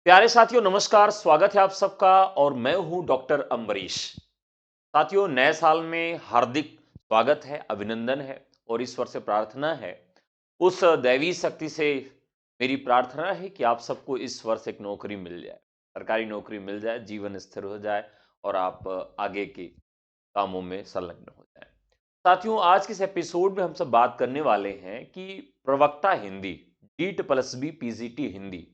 प्यारे साथियों नमस्कार, स्वागत है आप सबका और मैं हूं डॉक्टर अम्बरीश। साथियों नए साल में हार्दिक स्वागत है, अभिनंदन है और ईश्वर से प्रार्थना है, उस दैवी शक्ति से मेरी प्रार्थना है कि आप सबको इस वर्ष एक नौकरी मिल जाए, सरकारी नौकरी मिल जाए, जीवन स्थिर हो जाए और आप आगे के कामों में संलग्न हो जाए। साथियों आज के इस एपिसोड में हम सब बात करने वाले हैं कि प्रवक्ता Hindi डीट plus B PGT Hindi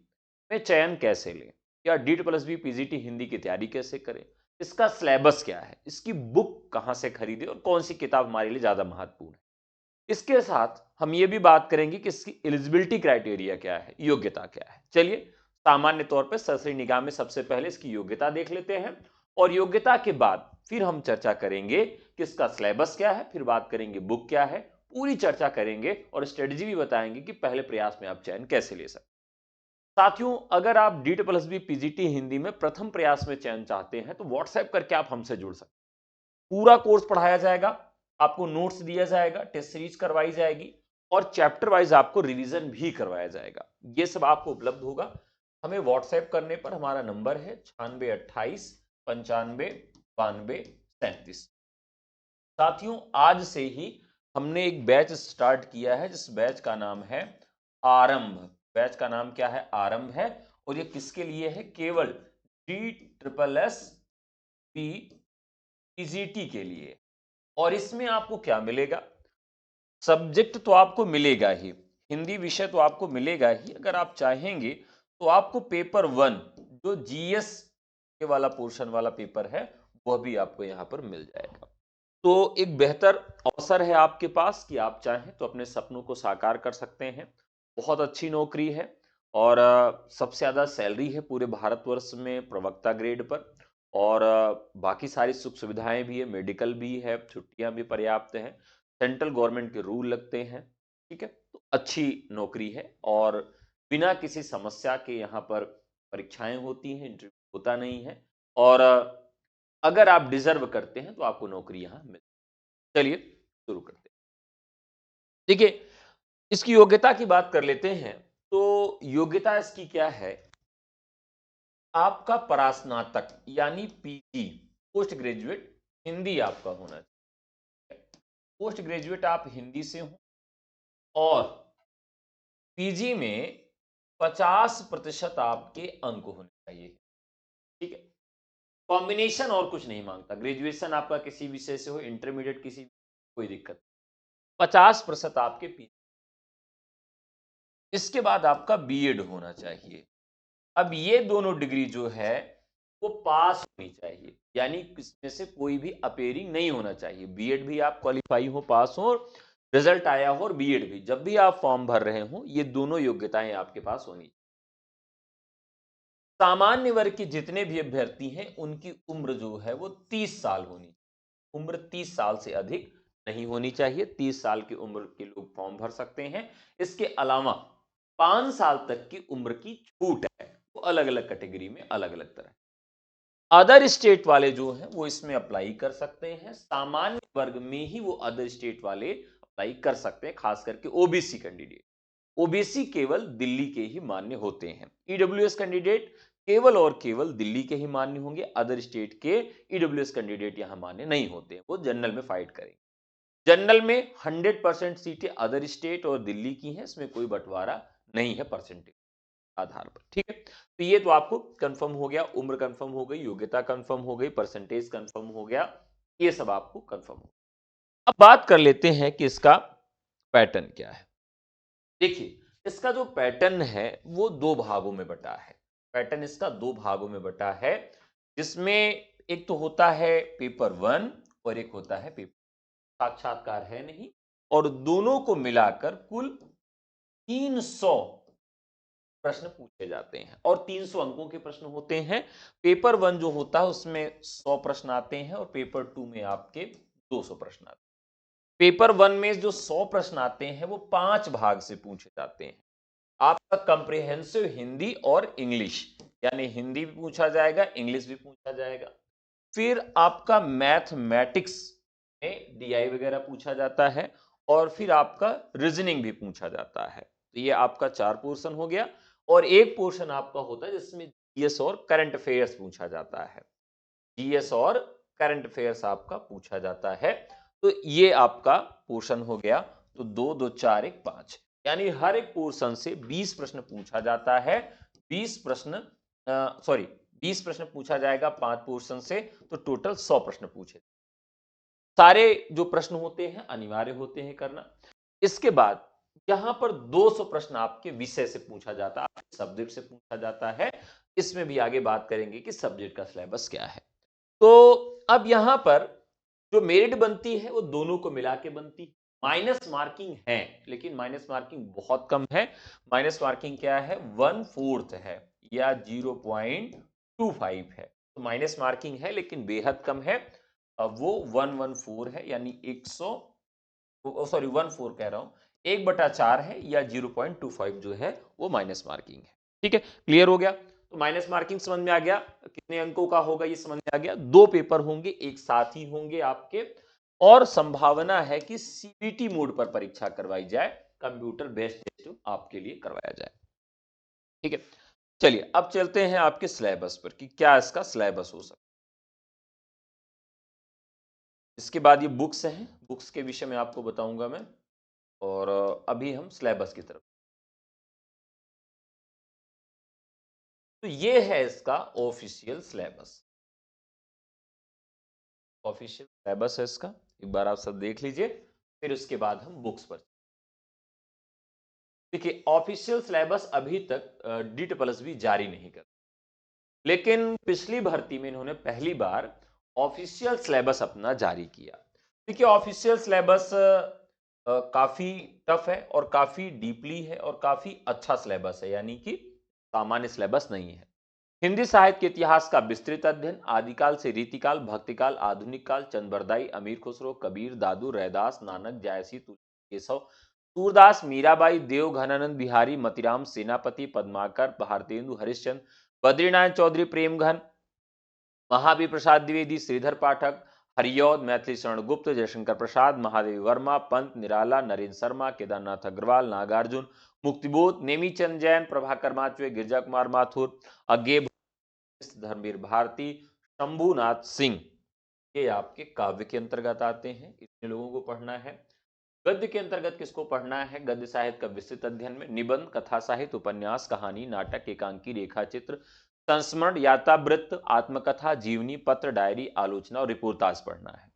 में चयन कैसे लें या डीट प्लस बी पीजीटी हिंदी की तैयारी कैसे करें, इसका सिलेबस क्या है, इसकी बुक कहां से खरीदें और कौन सी किताब हमारे लिए ज्यादा महत्वपूर्ण है। इसके साथ हम ये भी बात करेंगे कि इसकी एलिजिबिलिटी क्राइटेरिया क्या है, योग्यता क्या है। चलिए सामान्य तौर पर सरसरी निगाह में सबसे पहले इसकी योग्यता देख लेते हैं और योग्यता के बाद फिर हम चर्चा करेंगे कि इसका सिलेबस क्या है, फिर बात करेंगे बुक क्या है, पूरी चर्चा करेंगे और स्ट्रेटजी भी बताएंगे कि पहले प्रयास में आप चयन कैसे ले सकते। साथियों अगर आप डीट प्लस बी पीजीटी हिंदी में प्रथम प्रयास में चयन चाहते हैं तो व्हाट्सएप करके आप हमसे जुड़ सकते हैं। पूरा कोर्स पढ़ाया जाएगा, आपको नोट्स दिया जाएगा, टेस्ट सीरीज करवाई जाएगी और चैप्टर वाइज आपको रिवीजन भी करवाया जाएगा। ये सब आपको उपलब्ध होगा। हमें व्हाट्सएप करने पर हमारा नंबर है 9628 95 92 37। साथियों आज से ही हमने एक बैच स्टार्ट किया है जिस बैच का नाम है आरंभ। बैच का नाम क्या है? आरंभ है। और ये किसके लिए है? केवल D triple S P PGT के लिए। और इसमें आपको क्या मिलेगा? सब्जेक्ट तो आपको मिलेगा ही, हिंदी विषय तो आपको मिलेगा ही। अगर आप चाहेंगे तो आपको पेपर 1 जो जीएस के वाला पोर्शन वाला पेपर है वह भी आपको यहां पर मिल जाएगा। तो एक बेहतर अवसर है आपके पास कि आप चाहें तो अपने सपनों को साकार कर सकते हैं। बहुत अच्छी नौकरी है और सबसे ज्यादा सैलरी है पूरे भारतवर्ष में प्रवक्ता ग्रेड पर। और बाकी सारी सुख सुविधाएं भी है, मेडिकल भी है, छुट्टियां भी पर्याप्त हैं, सेंट्रल गवर्नमेंट के रूल लगते हैं। ठीक है, तो अच्छी नौकरी है और बिना किसी समस्या के यहाँ पर परीक्षाएं होती हैं, इंटरव्यू होता नहीं है। और अगर आप डिजर्व करते हैं तो आपको नौकरी यहां मिल। चलिए शुरू करते हैं। देखिए इसकी योग्यता की बात कर लेते हैं। तो योग्यता इसकी क्या है? आपका परास्नातक यानी पीजी, पोस्ट ग्रेजुएट हिंदी आपका होना चाहिए। पोस्ट ग्रेजुएट आप हिंदी से हो और पीजी में 50% आपके अंक होने चाहिए। ठीक है, कॉम्बिनेशन और कुछ नहीं मांगता। ग्रेजुएशन आपका किसी विषय से हो, इंटरमीडिएट किसी, कोई दिक्कत। 50% आपके पीजी। इसके बाद आपका बीएड होना चाहिए। अब ये दोनों डिग्री जो है वो पास होनी चाहिए, यानी इसमें से कोई भी अपेयरिंग नहीं होना चाहिए। बीएड भी आप क्वालिफाई हो, पास हो, रिजल्ट आया हो, और बीएड भी जब भी आप फॉर्म भर रहे हो, ये दोनों योग्यताएं आपके पास होनी। सामान्य वर्ग के जितने भी अभ्यर्थी हैं उनकी उम्र जो है वो 30 साल होनी। उम्र 30 साल से अधिक नहीं होनी चाहिए। 30 साल की उम्र के लोग फॉर्म भर सकते हैं। इसके अलावा 5 साल तक की उम्र की छूट है, वो अलग अलग कैटेगरी में अलग अलग तरह। अदर स्टेट वाले जो हैं वो इसमें अप्लाई कर सकते हैं। सामान्य वर्ग में ही वो अदर स्टेट वाले अप्लाई कर सकते हैं, खास करके ओबीसी कैंडिडेट। ओबीसी केवल दिल्ली के ही मान्य होते हैं। ईडब्ल्यूएस कैंडिडेट केवल और केवल दिल्ली के ही मान्य होंगे। अदर स्टेट के ईडब्ल्यूएस कैंडिडेट यहां मान्य नहीं होते हैं, वो जनरल में फाइट करेंगे। जनरल में 100% सीटें अदर स्टेट और दिल्ली की हैं, इसमें कोई बंटवारा नहीं है परसेंटेज आधार पर। ठीक है, तो ये तो आपको कंफर्म हो गया, उम्र कंफर्म हो गई, योग्यता कंफर्म हो गई, परसेंटेज कंफर्म हो गया, ये सब आपको कंफर्म हो। अब बात कर लेते हैं कि इसका पैटर्न क्या है। देखिए इसका जो पैटर्न है वो दो भागों में बटा है। पैटर्न इसका दो भागों में बटा है, जिसमें एक तो होता है पेपर 1 और एक होता है पेपर, साक्षात्कार है नहीं, और दोनों को मिलाकर कुल 300 प्रश्न पूछे जाते हैं और 300 अंकों के प्रश्न होते हैं। पेपर 1 जो होता है उसमें 100 प्रश्न आते हैं और पेपर 2 में आपके 200 प्रश्न आते हैं। पेपर 1 में जो 100 प्रश्न आते हैं वो 5 भाग से पूछे जाते हैं। आपका कंप्रिहेंसिव हिंदी और इंग्लिश, यानी हिंदी भी पूछा जाएगा, इंग्लिश भी पूछा जाएगा। फिर आपका मैथमेटिक्स में डीआई वगैरह पूछा जाता है और फिर आपका रीजनिंग भी पूछा जाता है। तो ये आपका 4 पोर्शन हो गया और एक पोर्शन आपका होता है जिसमें जीएस और करंट अफेयर्स पूछा जाता है। जीएस और करंट अफेयर्स आपका पूछा जाता है। तो ये आपका पोर्शन हो गया। तो 2 2 4 1 5, यानी हर एक पोर्शन से 20 प्रश्न पूछा जाता है। 20 प्रश्न, सॉरी 20 प्रश्न पूछा जाएगा 5 पोर्शन से, तो टोटल 100 प्रश्न पूछे। सारे जो प्रश्न होते हैं अनिवार्य होते हैं करना। इसके बाद यहां पर 200 प्रश्न आपके विषय से पूछा जाता है, आपके सब्जेक्ट से पूछा जाता है। इसमें भी आगे बात करेंगे कि सब्जेक्ट का सिलेबस क्या है। तो अब यहां पर जो मेरिट बनती है वो दोनों को मिला के बनती है। माइनस मार्किंग है, लेकिन माइनस मार्किंग बहुत कम है। माइनस मार्किंग क्या है, 1/4 है या 0.25 है। तो माइनस मार्किंग है लेकिन बेहद कम है। अब वो 114 है, यानी 100, सॉरी 14 कह रहा हूं, 1/4 है या 0.25 जो है वो माइनस मार्किंग है। ठीक है, क्लियर हो गया। तो माइनस मार्किंग समझ में आ गया, कितने अंकों का होगा ये समझ में आ गया। 2 पेपर होंगे, एक साथ ही होंगे आपके, और संभावना है कि सीबीटी मोड पर परीक्षा करवाई जाए, कंप्यूटर बेस्ड टेस्ट आपके लिए करवाया जाए। ठीक है, चलिए अब चलते हैं आपके सिलेबस पर कि क्या इसका सिलेबस हो सकता है। इसके बाद ये बुक्स हैं, बुक्स के विषय में आपको बताऊंगा मैं। और अभी हम सिलेबस की तरफ। तो ये है इसका ऑफिशियल सिलेबस। ऑफिशियल सिलेबस है इसका, एक बार आप सब देख लीजिए, फिर उसके बाद हम बुक्स पर। देखिए ऑफिशियल सिलेबस अभी तक डीट प्लस भी जारी नहीं कर, लेकिन पिछली भर्ती में इन्होंने पहली बार ऑफिशियल सिलेबस अपना जारी किया। देखिए ऑफिशियल सिलेबस काफी टफ है और काफी डीपली है और काफी अच्छा सिलेबस है, यानी कि सामान्य सिलेबस नहीं है। हिंदी साहित्य के इतिहास का विस्तृत अध्ययन, आदिकाल से रीतिकाल, भक्तिकाल, आधुनिक काल, चंद अमीर खुसरो, कबीर, दादू, रैदास, नानक, जायसी, तुलसी, केशव, सूरदास, मीराबाई, देव, घनानंद बिहारी, मतीराम, सेनापति, पद्माकर, भारतेंदु, हरिश्चंद्र, बद्रीनारायण चौधरी, प्रेमघन, महावीर प्रसाद द्विवेदी, श्रीधर पाठक, हरियौद, मैथिली शरण गुप्त, जयशंकर प्रसाद, महादेवी वर्मा, पंत, निराला, नरेंद्र शर्मा, केदारनाथ अग्रवाल, नागार्जुन, मुक्तिबोध, नेमीचंद जैन, प्रभाकर माचवे, गिरजा कुमार माथुर, अज्ञे, धर्मवीर भारती, शंभुनाथ सिंह, ये आपके काव्य के अंतर्गत आते हैं। इतने लोगों को पढ़ना है। गद्य के अंतर्गत किसको पढ़ना है, गद्य साहित्य का विस्तृत अध्ययन में निबंध, कथा साहित्य, उपन्यास, कहानी, नाटक, एकांकी, रेखा चित्र, संस्मरण, यात्रावृत्त, आत्मकथा, जीवनी, पत्र, डायरी, आलोचना और रिपोर्टाज पढ़ना है।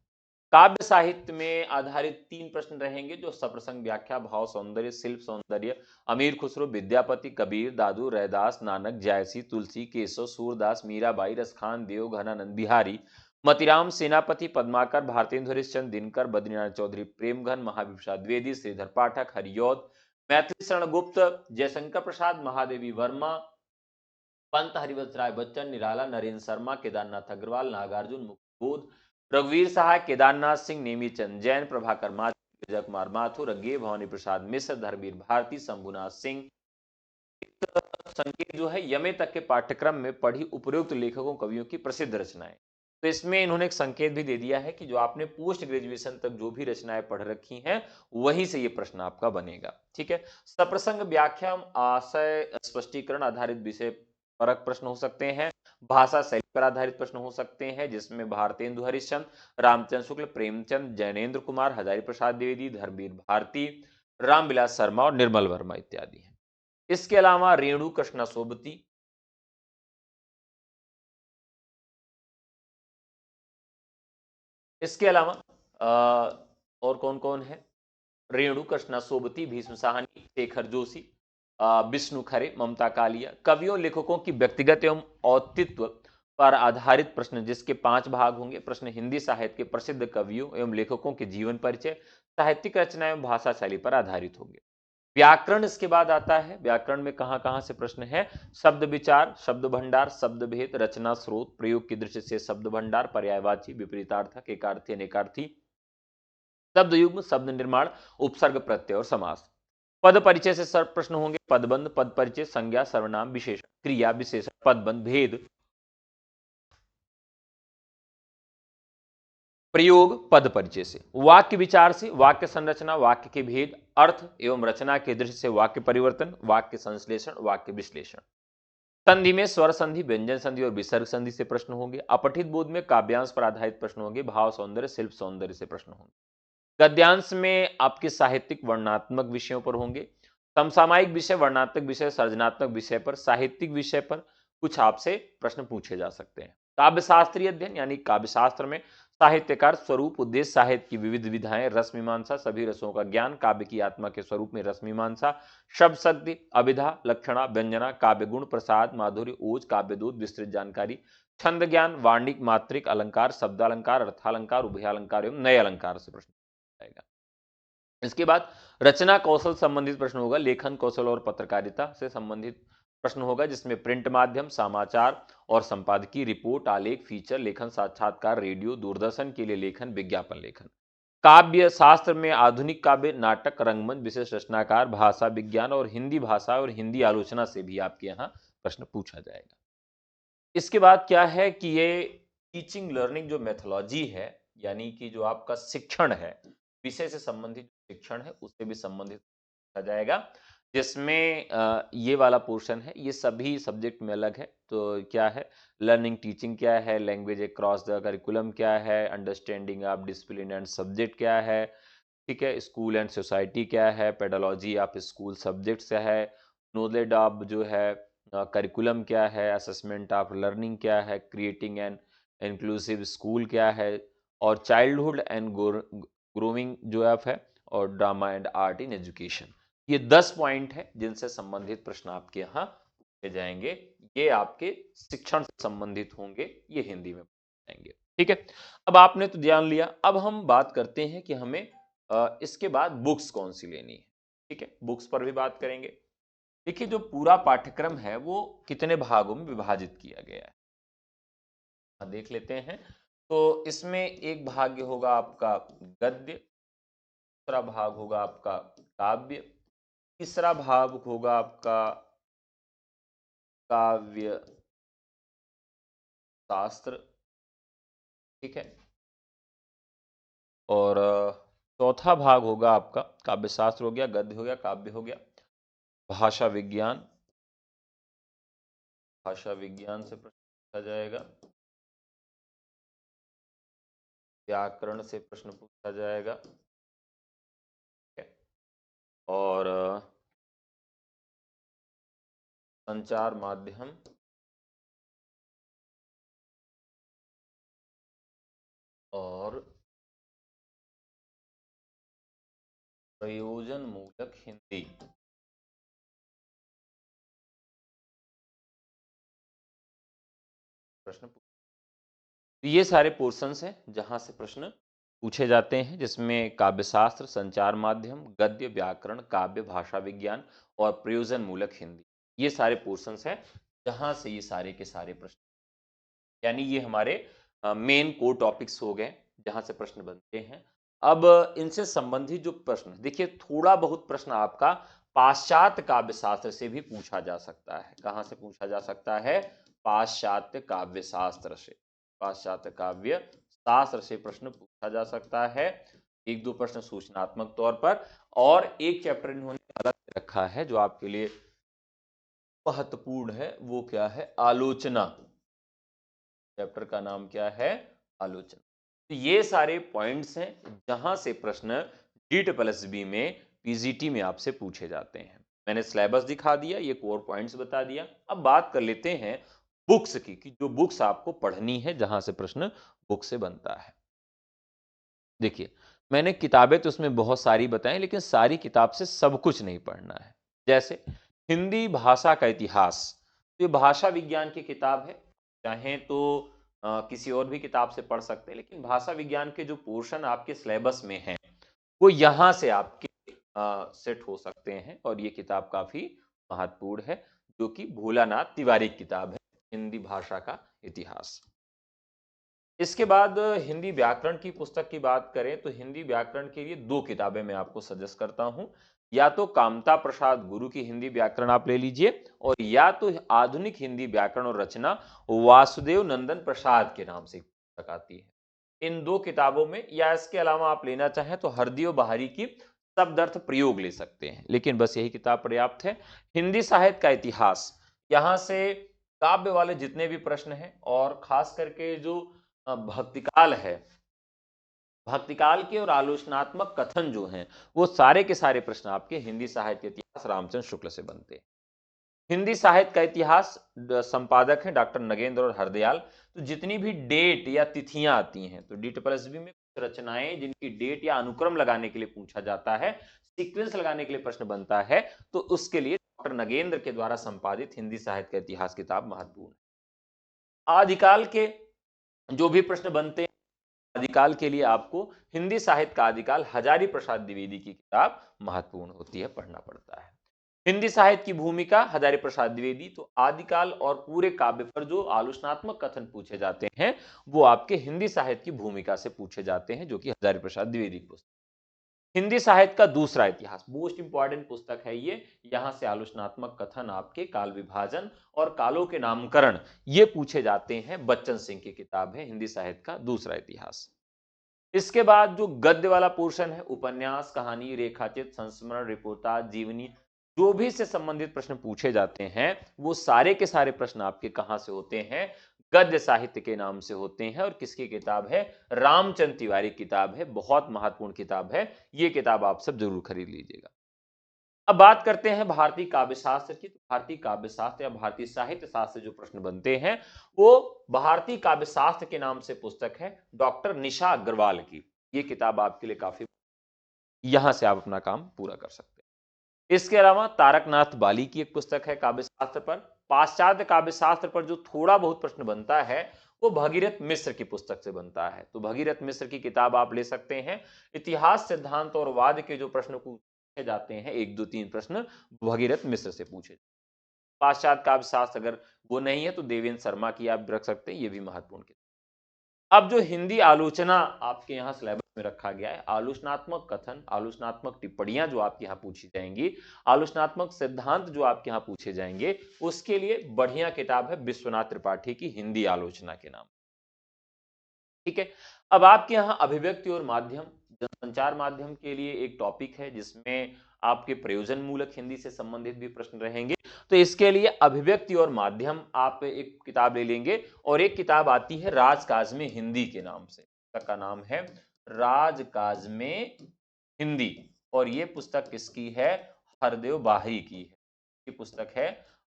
काव्य साहित्य में आधारित 3 प्रश्न रहेंगे, जो सप्रसंग व्याख्या, भाव सौंदर्य, शिल्प सौंदर्य, अमीर खुसरो, विद्यापति, कबीर, दादू, रैदास, नानक, जायसी, तुलसी, केशव, सूरदास, मीराबाई, रसखान, देव, घनानंद बिहारी, मतीराम, सेनापति, पद्माकर, भारतेंदु हरिश्चंद्र, दिनकर, बद्रीनारायण चौधरी, प्रेमघन, महावीर प्रसाद द्विवेदी, श्रीधर पाठक, हरियौद, मैथिली शरण गुप्त, जयशंकर प्रसाद, महादेवी वर्मा, पंत, हरिवंश राय बच्चन, निराला, नरेंद्र शर्मा, केदारनाथ अग्रवाल, नागार्जुन, मुक्तिबोध, रघुवीर सहाय, केदारनाथ सिंह, नेमीचंद जैन, प्रभाकर माथुर, विजय कुमार माथुर, अज्ञे, भवानी प्रसाद मिश्र, धर्मवीर भारती, शंभुनाथ सिंह। संकेत जो है यमे तक के पाठ्यक्रम में पढ़ी उपयुक्त लेखकों कवियों की प्रसिद्ध रचनाएं। तो इसमें इन्होंने एक संकेत भी दे दिया है कि जो आपने पोस्ट ग्रेजुएशन तक जो भी रचनाएं पढ़ रखी हैं वहीं से ये प्रश्न आपका बनेगा। ठीक है, सप्रसंग व्याख्या, आशय स्पष्टीकरण आधारित विषय परक प्रश्न हो सकते हैं। भाषा शैली पर आधारित प्रश्न हो सकते हैं, जिसमें भारतेंदु हरिश्चंद्र, रामचंद्र शुक्ल, प्रेमचंद, जैनेन्द्र कुमार, हजारी प्रसाद द्विवेदी, धर्मवीर भारती, रामविलास शर्मा और निर्मल वर्मा इत्यादि हैं। इसके अलावा रेणु कृष्णा सोबती, इसके अलावा और कौन कौन है, रेणु कृष्णा सोबती, भीष्म साहनी, शेखर जोशी, विष्णु खरे, ममता कालिया, कवियों लेखकों की व्यक्तिगत एवं औतित्व पर आधारित प्रश्न, जिसके 5 भाग होंगे। प्रश्न हिंदी साहित्य के प्रसिद्ध कवियों एवं लेखकों के जीवन परिचय, साहित्यिक रचना एवं भाषा शैली पर आधारित होंगे। व्याकरण इसके बाद आता है। व्याकरण में कहां कहां से प्रश्न है, शब्द विचार, शब्द भंडार, शब्द भेद, रचना स्रोत, प्रयोग की दृष्टि से शब्द भंडार, पर्यायवाची, विपरीतार्थक, एकार्थी, अनेकार्थी, शब्द युग्म, शब्द निर्माण, उपसर्ग, प्रत्यय और समास। पद परिचय से सर्व प्रश्न होंगे। पदबंध, पद परिचय, संज्ञा, सर्वनाम, विशेषण, क्रिया विशेषण, पदबंध, भेद, प्रयोग, पद परिचय से। वाक्य विचार से वाक्य संरचना, वाक्य के भेद, अर्थ एवं रचना के दृष्टि से वाक्य परिवर्तन, वाक्य संश्लेषण, वाक्य विश्लेषण। संधि में स्वर संधि, व्यंजन संधि और विसर्ग संधि से प्रश्न होंगे। अपठित बोध में काव्यांश पर आधारित प्रश्न होंगे। भाव सौंदर्य, शिल्प सौंदर्य से प्रश्न होंगे। गद्यांश में आपके साहित्यिक वर्णनात्मक विषयों पर होंगे। समसामयिक विषय, वर्णनात्मक विषय, सर्जनात्मक विषय पर, साहित्यिक विषय पर कुछ आपसे प्रश्न पूछे जा सकते हैं। काव्य शास्त्रीय अध्ययन यानी काव्य शास्त्र में साहित्यकार, स्वरूप, उद्देश्य, साहित्य की विविध विधाएं, रस मीमांसा, सभी रसों का ज्ञान, काव्य की आत्मा के स्वरूप में रस मीमांसा, शब्द शक्ति, अभिधा, लक्षणा, व्यंजना, काव्य गुण, प्रसाद, माधुर्य, ओज, काव्य दूत, विस्तृत जानकारी, छंद ज्ञान, वार्णिक, मात्रिक, अलंकार, शब्दालंकार, अर्थालंकार, उभयालंकार एवं नए अलंकार से प्रश्न आएगा। इसके बाद रचना कौशल संबंधित प्रश्न होगा। लेखन कौशल और पत्रकारिता से संबंधित प्रश्न होगा, जिसमें प्रिंट माध्यम, समाचार और संपादकीय, रिपोर्ट, आलेख, फीचर लेखन, साक्षात्कार, रेडियो, दूरदर्शन के लिए लेखन, विज्ञापन लेखन। काव्य शास्त्र में आधुनिक काव्य, नाटक, रंगमंच, विशेष रचनाकार, भाषा विज्ञान और हिंदी भाषा और हिंदी आलोचना से भी आपके यहाँ प्रश्न पूछा जाएगा। इसके बाद क्या है कि ये टीचिंग लर्निंग जो मेथोलॉजी है, यानी कि जो आपका शिक्षण है, विषय से संबंधित शिक्षण है, उससे भी संबंधित पूछा जाएगा, जिसमें ये वाला पोर्शन है, ये सभी सब्जेक्ट में अलग है। तो क्या है, लर्निंग टीचिंग क्या है, लैंग्वेज अक्रॉस द करिकुलम क्या है, understanding of discipline and subject क्या है, ठीक है, स्कूल एंड सोसाइटी क्या है, पेडोलॉजी ऑफ स्कूल सब्जेक्ट्स है, नॉलेज ऑफ जो है करिकुलम क्या है, असेसमेंट ऑफ लर्निंग क्या है, क्रिएटिंग एन इंक्लूसिव स्कूल क्या है, और चाइल्डहुड एंड ग्रोइंग जो है, और drama and art in education. ये 10 पॉइंट है जिनसे संबंधित प्रश्न आपके यहाँ पूछे जाएंगे। ये आपके शिक्षण से संबंधित होंगे, ये हिंदी में जाएंगे। ठीक है, अब आपने तो ध्यान लिया। अब हम बात करते हैं कि हमें इसके बाद बुक्स कौन सी लेनी है। ठीक है, बुक्स पर भी बात करेंगे। देखिए, जो पूरा पाठ्यक्रम है वो कितने भागों में विभाजित किया गया है, देख लेते हैं। तो इसमें एक भाग होगा आपका गद्य, दूसरा भाग होगा आपका काव्य, तीसरा भाग होगा आपका काव्य शास्त्र, ठीक है, और चौथा भाग होगा आपका काव्य शास्त्र हो गया, गद्य हो गया, काव्य हो गया, भाषा विज्ञान, भाषा विज्ञान से प्रश्न पूछा जाएगा, व्याकरण से प्रश्न पूछा जाएगा, और संचार माध्यम, और प्रयोजन मूलक हिंदी। प्रश्न ये सारे पोर्शंस हैं जहां से प्रश्न पूछे जाते हैं, जिसमें काव्यशास्त्र, संचार माध्यम, गद्य, व्याकरण, काव्य, भाषा विज्ञान और प्रयोजन मूलक हिंदी, ये सारे पोर्शंस हैं जहां से ये सारे के सारे प्रश्न, यानी ये हमारे मेन कोर टॉपिक्स हो गए जहां से प्रश्न बनते हैं। अब इनसे संबंधित जो प्रश्न, देखिए थोड़ा बहुत प्रश्न आपका पाश्चात्य काव्य शास्त्र से भी पूछा जा सकता है। कहां से पूछा जा सकता है? पाश्चात्य काव्य शास्त्र से, पाश्चात्य काव्य शास्त्र से प्रश्न पूछा जा सकता है। एक दो प्रश्न सूचनात्मक तौर पर, और एक चैप्टर इन्होंने अलग से रखा है जो आपके लिए महत्वपूर्ण है, वो क्या है? आलोचना। चैप्टर का नाम क्या है? आलोचना। तो ये सारे पॉइंट्स हैं जहां से प्रश्न GEE में, पीजीटी में आपसे पूछे जाते हैं। मैंने सिलेबस दिखा दिया, ये कोर पॉइंट्स बता दिया। अब बात कर लेते हैं बुक्स की, कि जो बुक्स आपको पढ़नी है, जहां से प्रश्न बुक से बनता है। देखिए, मैंने किताबें तो उसमें बहुत सारी बताई, लेकिन सारी किताब से सब कुछ नहीं पढ़ना है। जैसे हिंदी भाषा का इतिहास, तो ये भाषा विज्ञान की किताब है, चाहें तो किसी और भी किताब से पढ़ सकते हैं, लेकिन भाषा विज्ञान के जो पोर्शन आपके सिलेबस में हैं, वो यहाँ से आपके सेट हो सकते हैं, और ये किताब काफी महत्वपूर्ण है, जो कि भोलानाथ तिवारी की किताब है, हिंदी भाषा का इतिहास। इसके बाद हिंदी व्याकरण की पुस्तक की बात करें तो हिंदी व्याकरण के लिए दो किताबें मैं आपको सजेस्ट करता हूं, या तो कामता प्रसाद गुरु की हिंदी व्याकरण आप ले लीजिए, और या तो आधुनिक हिंदी व्याकरण और रचना वासुदेव नंदन प्रसाद के नाम से पुस्तक आती है। इन दो किताबों में, या इसके अलावा आप लेना चाहें तो हरदीव बहारी की शब्दार्थ प्रयोग ले सकते हैं, लेकिन बस यही किताब पर्याप्त है। हिंदी साहित्य का इतिहास, यहां से काव्य वाले जितने भी प्रश्न हैं और खास करके जो भक्तिकाल है, भक्तिकाल के और आलोचनात्मक कथन जो हैं वो सारे के सारे प्रश्न आपके हिंदी साहित्य इतिहास रामचंद्र शुक्ल से बनते हैं। हिंदी साहित्य का इतिहास संपादक हैं डॉक्टर नगेंद्र और हरदयाल। तो जितनी भी डेट या तिथियां आती हैं, तो DSSB में कुछ रचनाएं जिनकी डेट या अनुक्रम लगाने के लिए पूछा जाता है, सीक्वेंस लगाने के लिए प्रश्न बनता है, तो उसके लिए डॉक्टर नगेंद्र के द्वारा संपादित हिंदी साहित्य का इतिहास किताब महत्वपूर्ण है। आदिकाल के जो भी प्रश्न बनते हैं, आदिकाल के लिए आपको हिंदी साहित्य का आदिकाल हजारी प्रसाद द्विवेदी की किताब महत्वपूर्ण होती है, पढ़ना पड़ता है। हिंदी साहित्य की भूमिका हजारी प्रसाद द्विवेदी, तो आदिकाल और पूरे काव्य पर जो आलोचनात्मक कथन पूछे जाते हैं वो आपके हिंदी साहित्य की भूमिका से पूछे जाते हैं, जो कि हजारी प्रसाद द्विवेदी की पुस्तक। हिंदी साहित्य का दूसरा इतिहास मोस्ट इंपॉर्टेंट पुस्तक है ये। यहां से आलोचनात्मक कथन आपके काल विभाजन और कालों के नामकरण ये पूछे जाते हैं। बच्चन सिंह की किताब है हिंदी साहित्य का दूसरा इतिहास। इसके बाद जो गद्य वाला पोर्शन है, उपन्यास, कहानी, रेखाचित्र, संस्मरण, रिपोर्टाज, जीवनी, जो भी से संबंधित प्रश्न पूछे जाते हैं वो सारे के सारे प्रश्न आपके कहां से होते हैं, गद्य साहित्य के नाम से होते हैं। और किसकी किताब है? रामचंद्र तिवारी किताब है, बहुत महत्वपूर्ण किताब है। ये किताब आप सब जरूर खरीद लीजिएगा। अब बात करते हैं भारतीय काव्य शास्त्र की। तो भारतीय काव्य शास्त्र या भारतीय साहित्य शास्त्र से जो प्रश्न बनते हैं वो भारतीय काव्य शास्त्र के नाम से पुस्तक है डॉक्टर निशा अग्रवाल की। ये किताब आपके लिए काफी, यहां से आप अपना काम पूरा कर सकते हैं। इसके अलावा तारकनाथ बाली की एक पुस्तक है काव्य शास्त्र पर। पाश्चात्य काव्य शास्त्र पर जो थोड़ा बहुत प्रश्न बनता है वो भगीरथ मिश्र की पुस्तक से बनता है, तो भगीरथ मिश्र की किताब आप ले सकते हैं। इतिहास, सिद्धांत और वाद के जो प्रश्न पूछे जाते हैं, 1 2 3 प्रश्न भगीरथ मिश्र से पूछे। पाश्चात्य काव्य शास्त्र अगर वो नहीं है तो देवेंद्र शर्मा की आप रख सकते हैं, ये भी महत्वपूर्ण किताब। अब जो हिंदी आलोचना आपके यहाँ सिलेबस में रखा गया है, आलोचनात्मक कथन, आलोचनात्मक टिप्पणियां जो आपके यहाँ पूछी जाएंगी, आलोचनात्मक सिद्धांत जो आपके यहाँ पूछे जाएंगे, उसके लिए बढ़िया किताब है विश्वनाथ त्रिपाठी की हिंदी आलोचना के नाम। ठीक है। अब आपके यहाँ अभिव्यक्ति और माध्यम, जनसंचार माध्यम के लिए एक टॉपिक है जिसमें आपके प्रयोजन मूलक हिंदी से संबंधित भी प्रश्न रहेंगे। तो इसके लिए अभिव्यक्ति और माध्यम आप एक किताब ले लेंगे। और एक किताब आती है राजकाज में हिंदी के नाम से, पुस्तक का नाम है राजकाज में हिंदी। और ये पुस्तक किसकी है? हरदेव बाहरी की है। ये पुस्तक है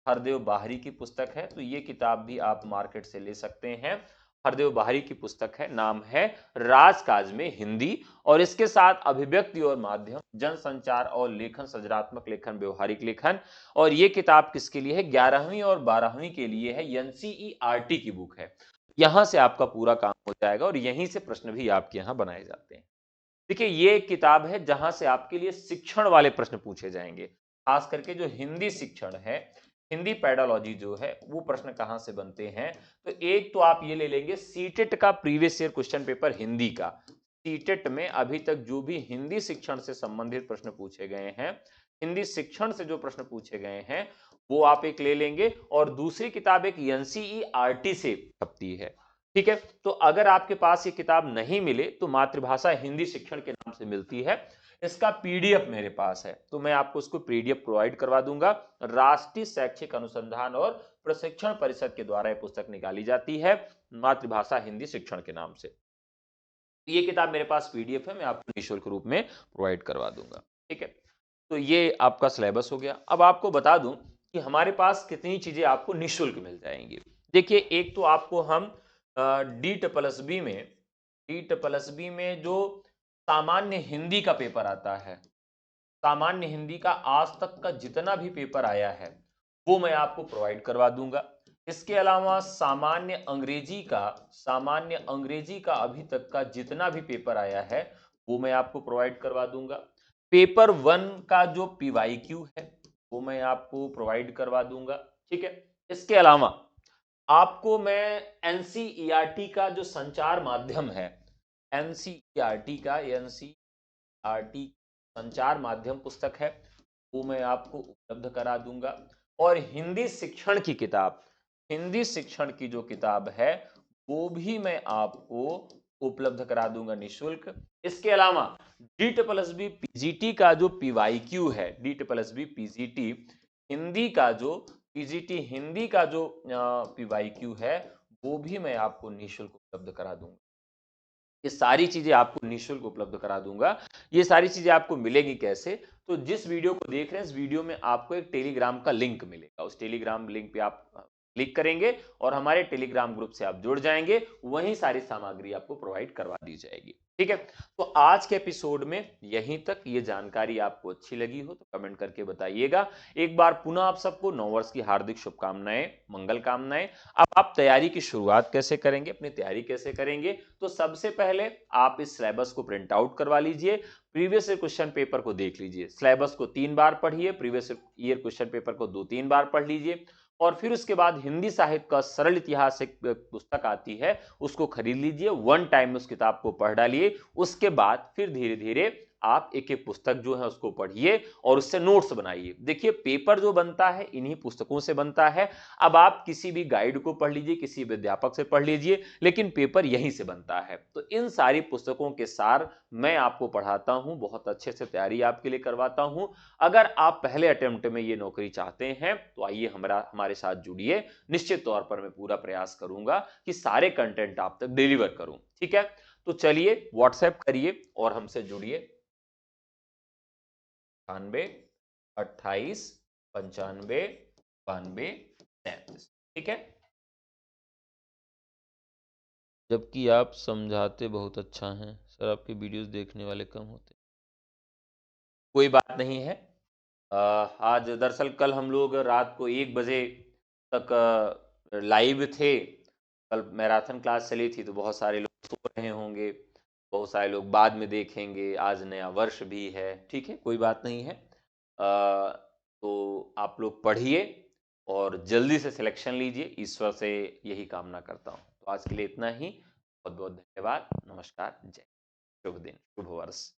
हरदेव बाहरी की पुस्तक है। तो ये किताब भी आप मार्केट से ले सकते हैं। हरदेव बाहरी की पुस्तक है, नाम है राजकाज में हिंदी। और इसके साथ अभिव्यक्ति और माध्यम, जनसंचार और लेखन, सृजनात्मक लेखन, व्यवहारिक लेखन। और ये किताब किसके लिए है? 11वीं और 12वीं के लिए है। NCERT की बुक है। यहां से आपका पूरा काम हो जाएगा और यहीं से प्रश्न भी आपके यहां बनाए जाते हैं। देखिए ये एक किताब है जहां से आपके लिए शिक्षण वाले प्रश्न पूछे जाएंगे, खास करके जो हिंदी शिक्षण है, हिंदी पेडालॉजी जो है वो प्रश्न कहां से बनते हैं। तो एक तो आप ये ले लेंगे सीटेट का previous year question paper Hindi का। सीटेट में अभी तक जो भी हिंदी शिक्षण से संबंधित प्रश्न पूछे गए हैं, हिंदी शिक्षण से जो प्रश्न पूछे गए हैं वो आप एक ले लेंगे। और दूसरी किताब एक NCERT से छपती है। ठीक है। तो अगर आपके पास ये किताब नहीं मिले तो मातृभाषा हिंदी शिक्षण के नाम से मिलती है। इसका PDF मेरे पास है, तो मैं आपको उसको PDF प्रोवाइड करवा दूंगा। राष्ट्रीय शैक्षिक अनुसंधान और प्रशिक्षण परिषद के द्वारा यह पुस्तक निकाली जाती है, मातृभाषा हिंदी शिक्षण के नाम से। ये किताब मेरे पास PDF है, मैं आपको निःशुल्क रूप में प्रोवाइड करवा दूंगा। ठीक है। तो ये आपका सिलेबस हो गया। अब आपको बता दूं कि हमारे पास कितनी चीजें आपको निःशुल्क मिल जाएंगी। देखिए एक तो आपको हम DSSB में जो सामान्य हिंदी का पेपर आता है, सामान्य हिंदी का आज तक का जितना भी पेपर आया है वो मैं आपको प्रोवाइड करवा दूंगा। इसके अलावा सामान्य अंग्रेजी का अभी तक का जितना भी पेपर आया है वो मैं आपको प्रोवाइड करवा दूंगा। पेपर 1 का जो PYQ है वो मैं आपको प्रोवाइड करवा दूंगा। ठीक है। इसके अलावा आपको मैं NCERT का जो संचार माध्यम है, NCERT संचार माध्यम पुस्तक है वो मैं आपको उपलब्ध करा दूंगा। और हिंदी शिक्षण की किताब, हिंदी शिक्षण की जो किताब है वो भी मैं आपको उपलब्ध करा दूंगा निःशुल्क। इसके अलावा DSSB PGT का जो PYQ है, DSSB PGT हिंदी का जो पीजीटी हिंदी का जो पीवाईक्यू है वो भी मैं आपको निःशुल्क उपलब्ध करा दूंगा। ये सारी चीजें आपको निःशुल्क उपलब्ध करा दूंगा। ये सारी चीजें आपको मिलेगी कैसे? तो जिस वीडियो को देख रहे हैं, इस वीडियो में आपको एक टेलीग्राम का लिंक मिलेगा। उस टेलीग्राम लिंक पे आप क्लिक करेंगे और हमारे टेलीग्राम ग्रुप से आप जुड़ जाएंगे, वहीं सारी सामग्री आपको प्रोवाइड करवा दी जाएगी। ठीक है, तो आज के एपिसोड में यहीं तक। ये जानकारी आपको अच्छी लगी हो तो कमेंट करके बताइएगा। एक बार पुनः आप सबको नववर्ष की हार्दिक शुभकामनाएं, मंगल कामनाएं। अब आप तैयारी की शुरुआत कैसे करेंगे, अपनी तैयारी कैसे करेंगे? तो सबसे पहले आप इस सिलेबस को प्रिंट आउट करवा लीजिए, प्रीवियस ईयर क्वेश्चन पेपर को देख लीजिए, सिलेबस को 3 बार पढ़िए, प्रीवियस ईयर क्वेश्चन पेपर को 2-3 बार पढ़ लीजिए, और फिर उसके बाद हिंदी साहित्य का सरल इतिहास एक पुस्तक आती है, उसको खरीद लीजिए, वन टाइम में उस किताब को पढ़ डालिए। उसके बाद फिर धीरे धीरे आप एक एक पुस्तक जो है उसको पढ़िए और उससे नोट्स बनाइए। देखिए, पेपर जो बनता है इन्हीं पुस्तकों से बनता है। अब आप किसी भी गाइड को पढ़ लीजिए, किसी अध्यापक से पढ़ लीजिए, लेकिन पेपर यहीं से बनता है। तो इन सारी पुस्तकों के सार मैं आपको पढ़ाता हूं, बहुत अच्छे से तैयारी आपके लिए करवाता हूं। अगर आप पहले अटेम्प्ट में ये नौकरी चाहते हैं तो आइए हमारे साथ जुड़िए। निश्चित तौर पर मैं पूरा प्रयास करूंगा कि सारे कंटेंट आप तक डिलीवर करूं। ठीक है, तो चलिए व्हाट्सएप करिए और हमसे जुड़िए। 98 28 95 92 33। ठीक है, जबकि आप समझाते बहुत अच्छा हैं सर, आपके वीडियोस देखने वाले कम होते। कोई बात नहीं है। आज दरअसल कल हम लोग रात को 1 बजे तक लाइव थे। कल मैराथन क्लास चली थी तो बहुत सारे लोग सो रहे होंगे, बहुत सारे लोग बाद में देखेंगे। आज नया वर्ष भी है, ठीक है, कोई बात नहीं है। तो आप लोग पढ़िए और जल्दी से सिलेक्शन लीजिए, ईश्वर से यही कामना करता हूँ। तो आज के लिए इतना ही। बहुत बहुत धन्यवाद। नमस्कार, जय, शुभ दिन, शुभ वर्ष।